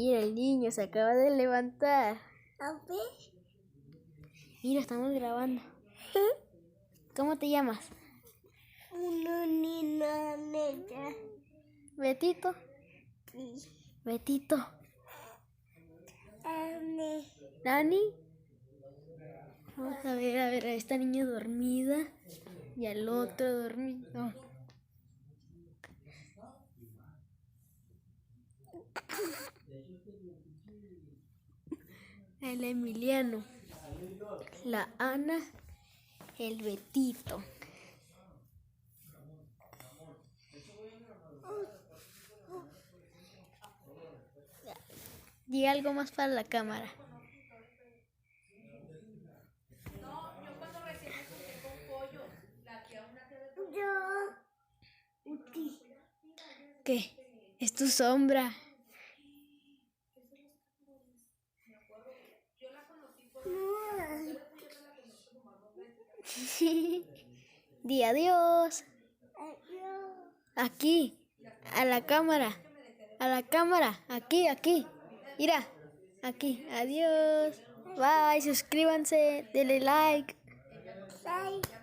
Mira, el niño se acaba de levantar. A ver. Mira, estamos grabando. ¿Cómo te llamas? Una niña negra. Betito. Sí. Betito. Ane. ¿Nani? Vamos a ver, a esta niña dormida y al otro dormido. El Emiliano, la Ana, el Betito. Y algo más para la cámara. No, yo cuando recién me junté con pollo, la tía una que de Yo. Uti. ¿Qué? Es tu sombra. yo la conocí por Di adiós. Adiós. Aquí, a la cámara. A la cámara. Aquí. Mira, aquí. Adiós. Bye, suscríbanse, denle like. Bye.